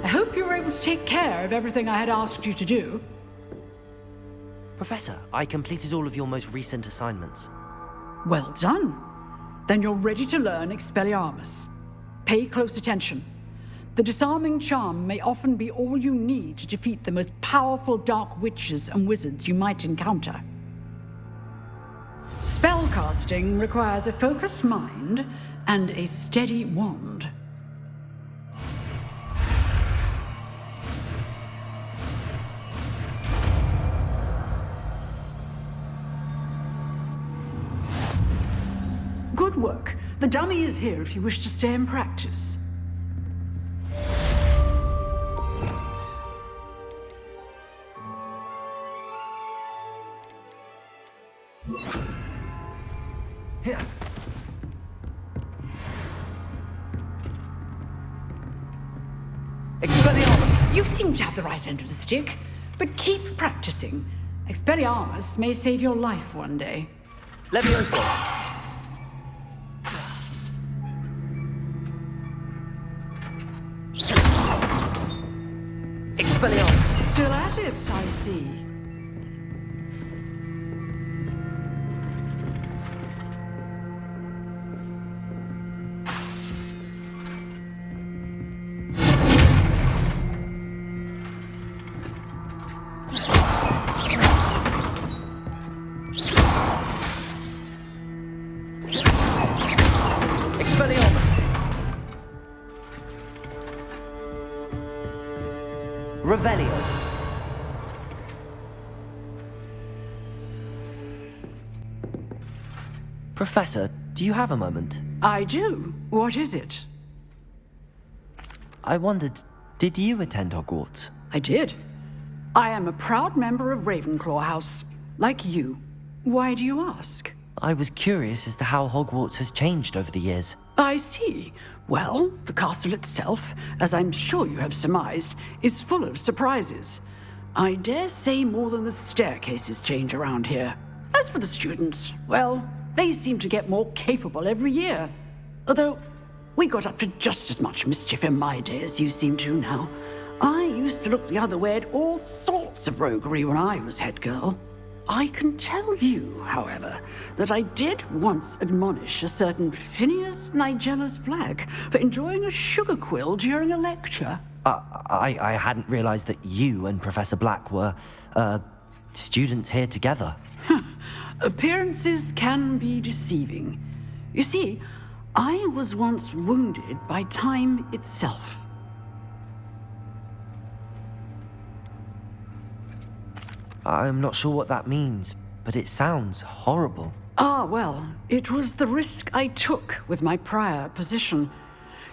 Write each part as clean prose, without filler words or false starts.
I hope you were able to take care of everything I had asked you to do. Professor, I completed all of your most recent assignments. Well done. Then you're ready to learn Expelliarmus. Pay close attention. The disarming charm may often be all you need to defeat the most powerful dark witches and wizards you might encounter. Spellcasting requires a focused mind and a steady wand. Good work. The dummy is here if you wish to stay and practice. Expelliarmus! You seem to have the right end of the stick, but keep practicing. Expelliarmus may save your life one day. Levioso! Expelliarmus! Still at it, I see. Expelliarmus! Revelio! Professor, do you have a moment? I do. What is it? I wondered, did you attend Hogwarts? I did. I am a proud member of Ravenclaw House, like you. Why do you ask? I was curious as to how Hogwarts has changed over the years. I see. Well, the castle itself, as I'm sure you have surmised, is full of surprises. I dare say more than the staircases change around here. As for the students, well, they seem to get more capable every year. Although, we got up to just as much mischief in my day as you seem to now. I used to look the other way at all sorts of roguery when I was head girl. I can tell you, however, that I did once admonish a certain Phineas Nigellus Black for enjoying a sugar quill during a lecture. I hadn't realized that you and Professor Black were, students here together. Appearances can be deceiving. You see, I was once wounded by time itself. I'm not sure what that means, but it sounds horrible. Ah, well, it was the risk I took with my prior position.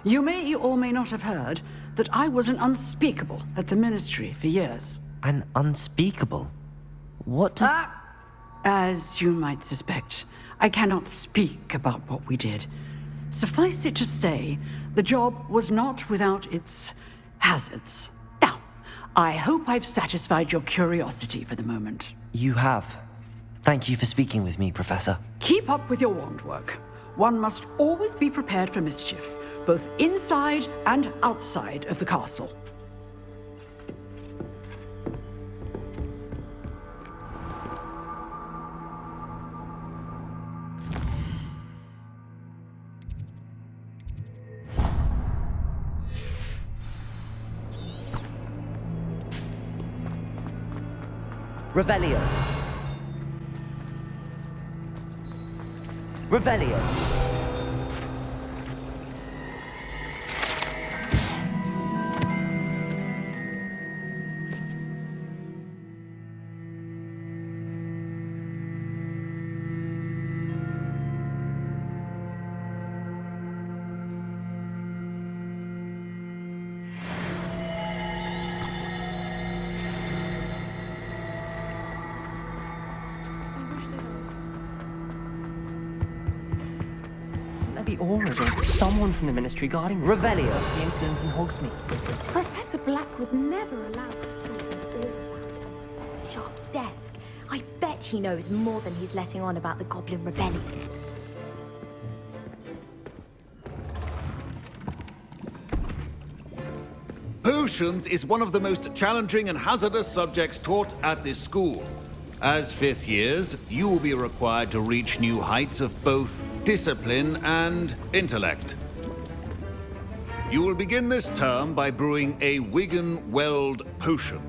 You may or may not have heard that I was an unspeakable at the Ministry for years. An unspeakable? What does... As you might suspect, I cannot speak about what we did. Suffice it to say, the job was not without its hazards. Now, I hope I've satisfied your curiosity for the moment. You have. Thank you for speaking with me, Professor. Keep up with your wand work. One must always be prepared for mischief, both inside and outside of the castle. Revelio. Revelio. Or someone from the Ministry guarding this. Revelio. The incident in Hogsmeade. Professor Black would never allow Sharp's desk. I bet he knows more than he's letting on about the Goblin Rebellion. Potions is one of the most challenging and hazardous subjects taught at this school. As fifth years, you will be required to reach new heights of both discipline and intellect. You will begin this term by brewing a Wiggenweld potion.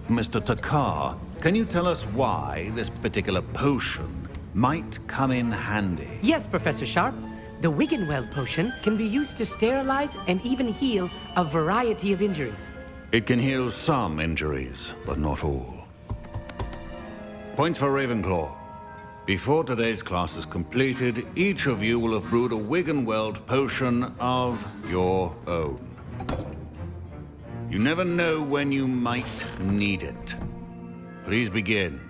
Mr. Takar, can you tell us why this particular potion might come in handy? Yes, Professor Sharp. The Wiggenweld potion can be used to sterilize and even heal a variety of injuries. It can heal some injuries, but not all. Points for Ravenclaw. Before today's class is completed, each of you will have brewed a Wiggenweld potion of your own. You never know when you might need it. Please begin.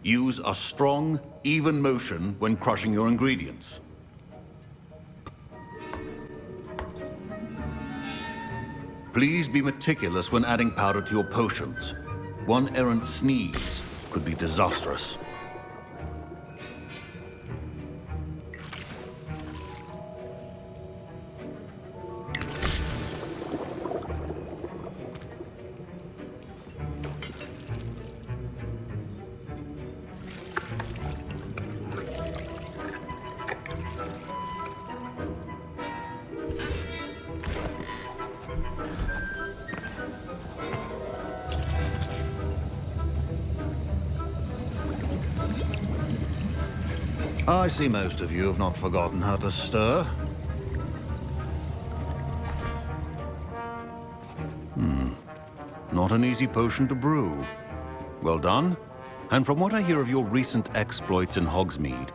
Use a strong, even motion when crushing your ingredients. Please be meticulous when adding powder to your potions. One errant sneeze could be disastrous. I see most of you have not forgotten how to stir. Not an easy potion to brew. Well done. And from what I hear of your recent exploits in Hogsmeade,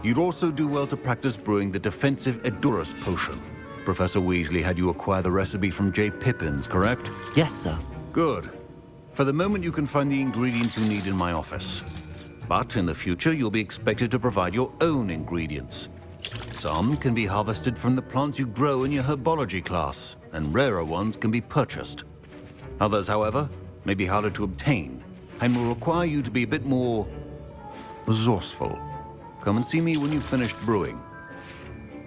you'd also do well to practice brewing the defensive Edurus potion. Professor Weasley had you acquire the recipe from J. Pippins, correct? Yes, sir. Good. For the moment, you can find the ingredients you need in my office. But in the future, you'll be expected to provide your own ingredients. Some can be harvested from the plants you grow in your herbology class, and rarer ones can be purchased. Others, however, may be harder to obtain, and will require you to be a bit more resourceful. Come and see me when you've finished brewing,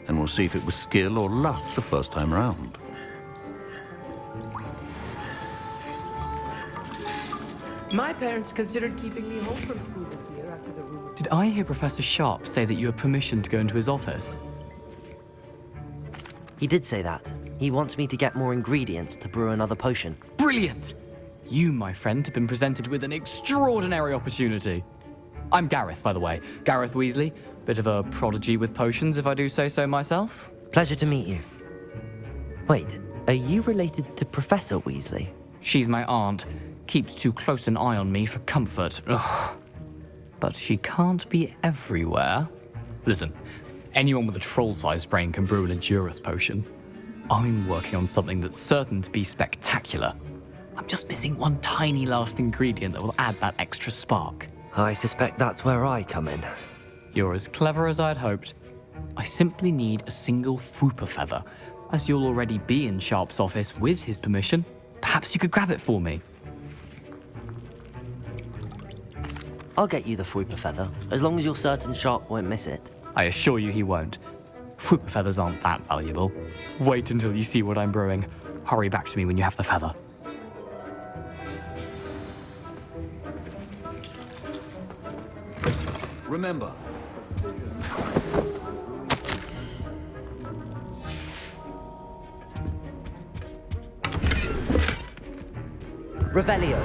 and we'll see if it was skill or luck the first time round. My parents considered keeping me home from school this year after the rumor. Did I hear Professor Sharp say that you have permission to go into his office? He did say that. He wants me to get more ingredients to brew another potion. Brilliant! You, my friend, have been presented with an extraordinary opportunity. I'm Gareth, by the way. Gareth Weasley. Bit of a prodigy with potions, if I do say so myself. Pleasure to meet you. Wait, are you related to Professor Weasley? She's my aunt. Keeps too close an eye on me for comfort. Ugh. But she can't be everywhere. Listen, anyone with a troll-sized brain can brew an Edurus potion. I'm working on something that's certain to be spectacular. I'm just missing one tiny last ingredient that will add that extra spark. I suspect that's where I come in. You're as clever as I'd hoped. I simply need a single Fwooper feather. As you'll already be in Sharp's office with his permission, perhaps you could grab it for me. I'll get you the Fwooper feather, as long as you're certain Sharp won't miss it. I assure you he won't. Fwooper feathers aren't that valuable. Wait until you see what I'm brewing. Hurry back to me when you have the feather. Remember, Revelio.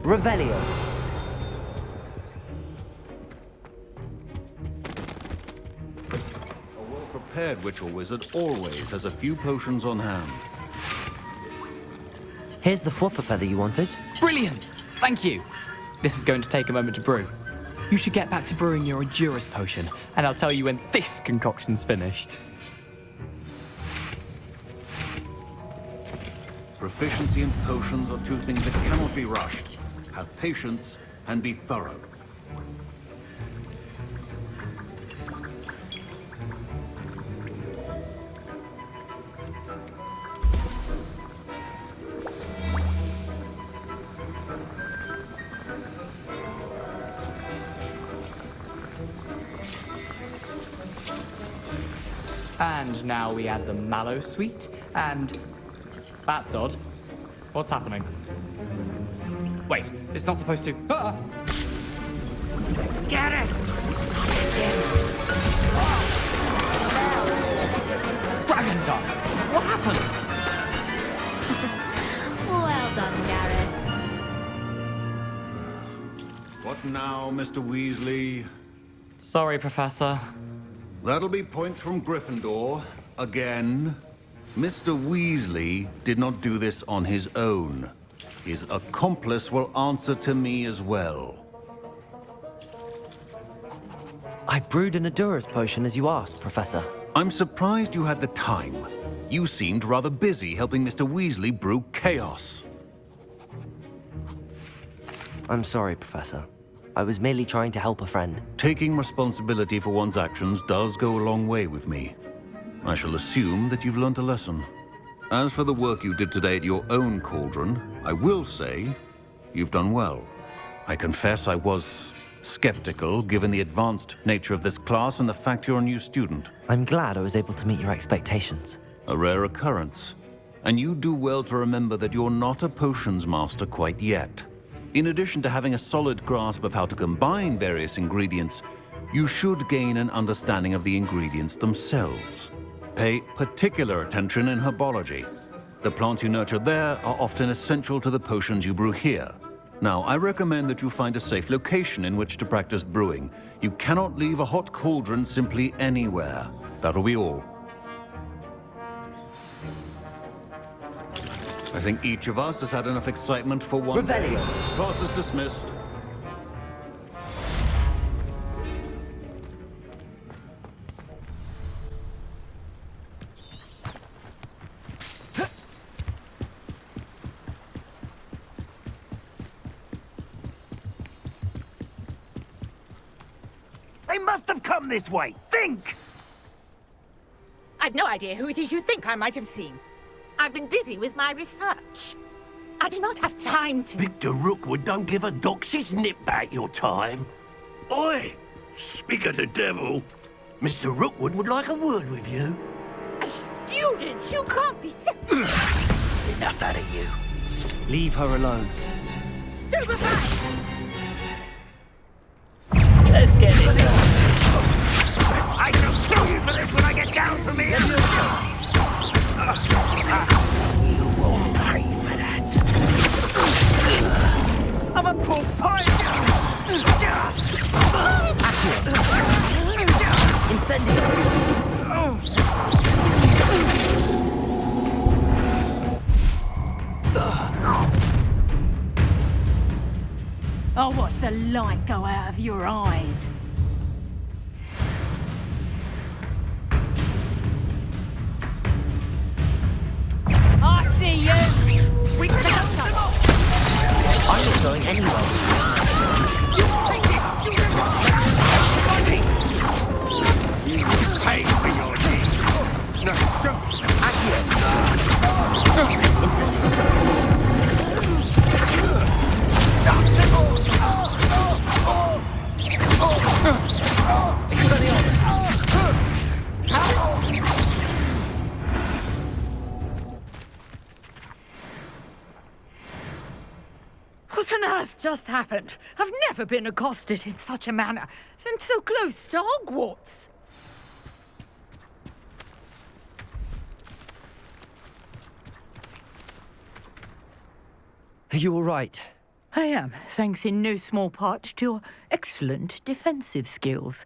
Revelio. A well-prepared witch or wizard always has a few potions on hand. Here's the flopper feather you wanted. Brilliant! Thank you. This is going to take a moment to brew. You should get back to brewing your Endurus potion, and I'll tell you when this concoction's finished. Proficiency in potions are two things that cannot be rushed. Have patience and be thorough. And now we add the mallow sweet, and... That's odd. What's happening? Wait, it's not supposed to... Ah! Get it! Dragon Tongue! What happened? Well done, Gareth. What now, Mr. Weasley? Sorry, Professor. That'll be points from Gryffindor, again. Mr. Weasley did not do this on his own. His accomplice will answer to me as well. I brewed an Endurus potion as you asked, Professor. I'm surprised you had the time. You seemed rather busy helping Mr. Weasley brew chaos. I'm sorry, Professor. I was merely trying to help a friend. Taking responsibility for one's actions does go a long way with me. I shall assume that you've learnt a lesson. As for the work you did today at your own cauldron, I will say you've done well. I confess I was skeptical, given the advanced nature of this class and the fact you're a new student. I'm glad I was able to meet your expectations. A rare occurrence. And you do well to remember that you're not a potions master quite yet. In addition to having a solid grasp of how to combine various ingredients, you should gain an understanding of the ingredients themselves. Pay particular attention in herbology. The plants you nurture there are often essential to the potions you brew here. Now, I recommend that you find a safe location in which to practice brewing. You cannot leave a hot cauldron simply anywhere. That'll be all. I think each of us has had enough excitement for one day. Revelio. Class is dismissed. They must have come this way. Think! I've no idea who it is you think I might have seen. I've been busy with my research. I do not have time to... Victor Rookwood don't give a doxy's nip back your time. Oi! Speak of the devil. Mr. Rookwood would like a word with you. A student? You can't be so... Enough out of you. Leave her alone. Stupefy! Let's get this done. I shall kill you for this when I get down from here. You won't pay for that. I'm a poor I'll watch the light go out of your eyes. I see you! We can't come on! I'm not going anywhere. pay for your deeds. No, don't. Accio. Incendio. Expelliarmus. What on earth just happened? I've never been accosted in such a manner, and so close to Hogwarts. Are you all right? I am, thanks in no small part to your excellent defensive skills.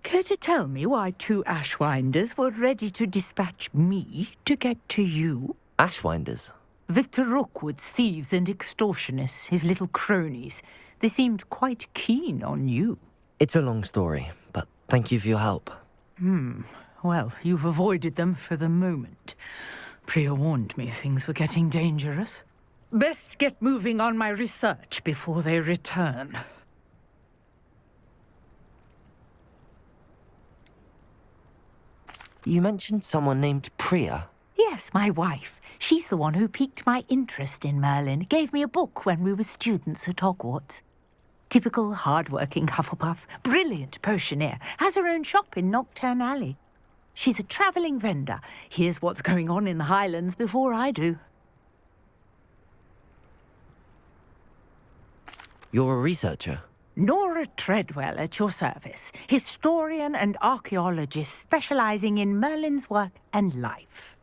Care to tell me why 2 Ashwinders were ready to dispatch me to get to you? Ashwinders? Victor Rookwood's thieves and extortionists, his little cronies. They seemed quite keen on you. It's a long story, but thank you for your help. Well, you've avoided them for the moment. Priya warned me things were getting dangerous. Best get moving on my research before they return. You mentioned someone named Priya. Yes, my wife. She's the one who piqued my interest in Merlin. Gave me a book when we were students at Hogwarts. Typical hard-working Hufflepuff, brilliant potioneer, has her own shop in Nocturne Alley. She's a travelling vendor. Hears what's going on in the Highlands before I do. You're a researcher? Nora Treadwell at your service. Historian and archaeologist specialising in Merlin's work and life.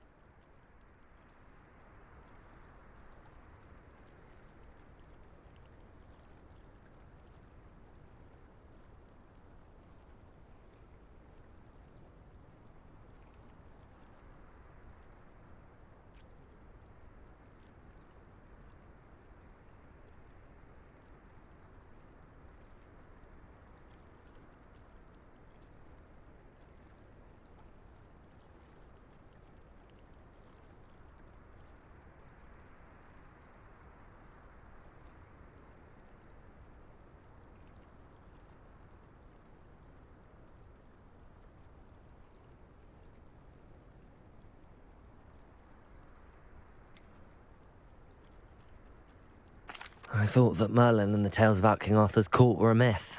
I thought that Merlin and the tales about King Arthur's court were a myth.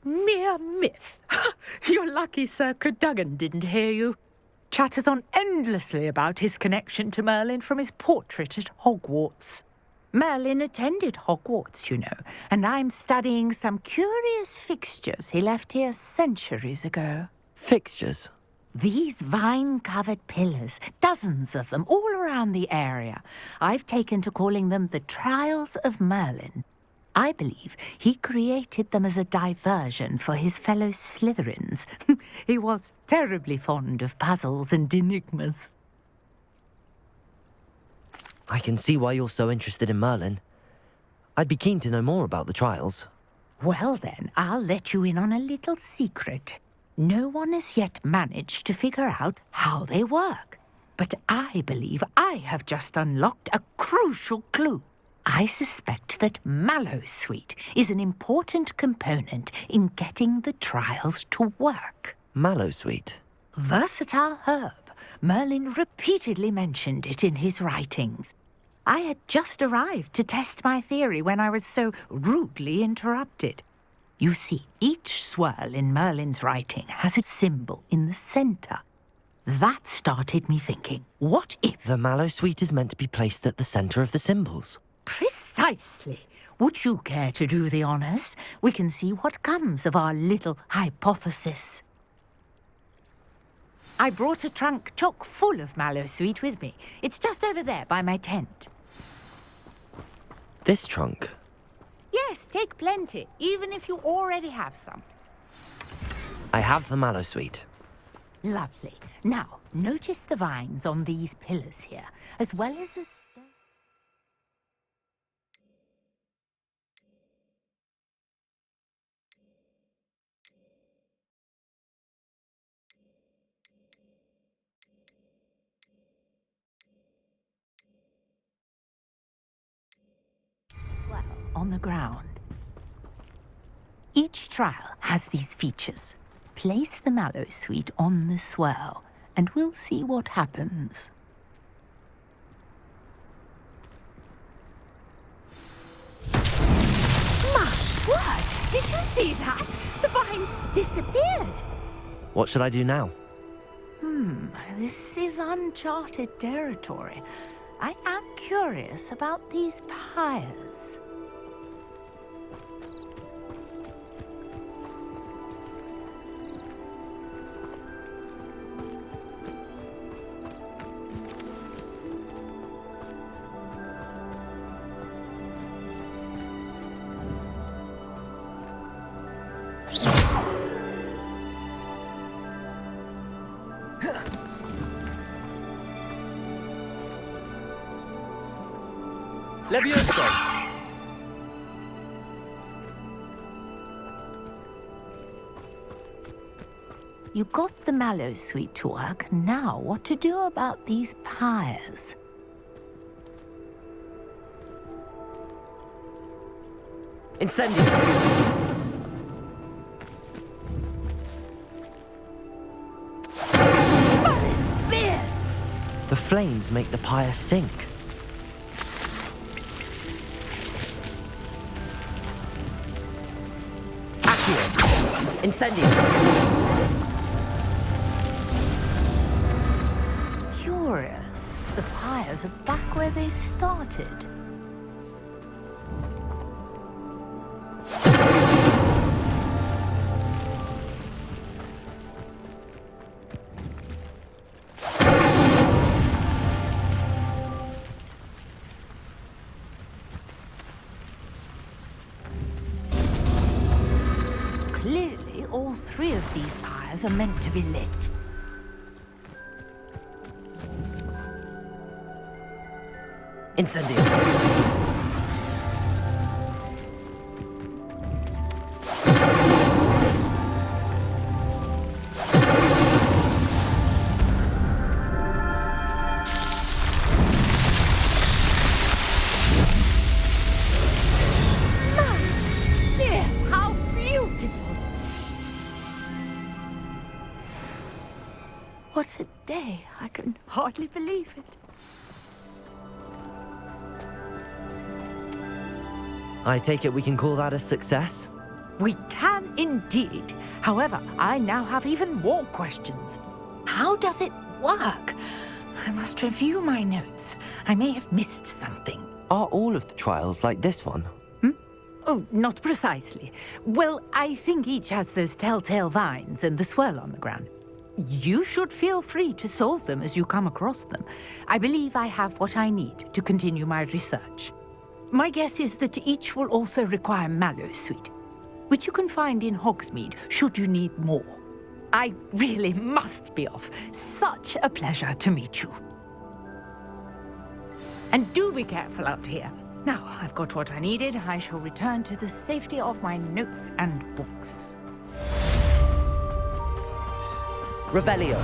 Mere myth. You're lucky Sir Cadogan didn't hear you. Chatters on endlessly about his connection to Merlin from his portrait at Hogwarts. Merlin attended Hogwarts, you know, and I'm studying some curious fixtures he left here centuries ago. Fixtures? These vine-covered pillars, dozens of them, all around the area. I've taken to calling them the Trials of Merlin. I believe he created them as a diversion for his fellow Slytherins. He was terribly fond of puzzles and enigmas. I can see why you're so interested in Merlin. I'd be keen to know more about the trials. Well then, I'll let you in on a little secret. No one has yet managed to figure out how they work. But I believe I have just unlocked a crucial clue. I suspect that Mallowsweet is an important component in getting the trials to work. Mallowsweet? Versatile herb. Merlin repeatedly mentioned it in his writings. I had just arrived to test my theory when I was so rudely interrupted. You see, each swirl in Merlin's writing has a symbol in the centre. That started me thinking, what if... The Mallowsweet is meant to be placed at the centre of the symbols. Precisely. Would you care to do the honours? We can see what comes of our little hypothesis. I brought a trunk chock full of Mallowsweet with me. It's just over there by my tent. This trunk? Yes, take plenty, even if you already have some. I have the Mallowsweet. Lovely. Now, notice the vines on these pillars here, as well as a stone. Well, on the ground. Each trial has these features. Place the Mallowsweet on the swirl, and we'll see what happens. My word! Did you see that? The vines disappeared! What should I do now? This is uncharted territory. I am curious about these pyres. Levioso! You got the mallow suite to work. Now, what to do about these pyres? Incendio! The flames make the pyre sink. Accio! Incendio! Curious. The pyres are back where they started. Clearly, all three of these pyres are meant to be lit. Incendio! Yes, how beautiful! What a day. I can hardly believe it. I take it we can call that a success? We can indeed. However, I now have even more questions. How does it work? I must review my notes. I may have missed something. Are all of the trials like this one? Oh, not precisely. Well, I think each has those telltale vines and the swirl on the ground. You should feel free to solve them as you come across them. I believe I have what I need to continue my research. My guess is that each will also require mallow suite, which you can find in Hogsmeade should you need more. I really must be off. Such a pleasure to meet you. And do be careful out here. Now I've got what I needed, I shall return to the safety of my notes and books. Revelio!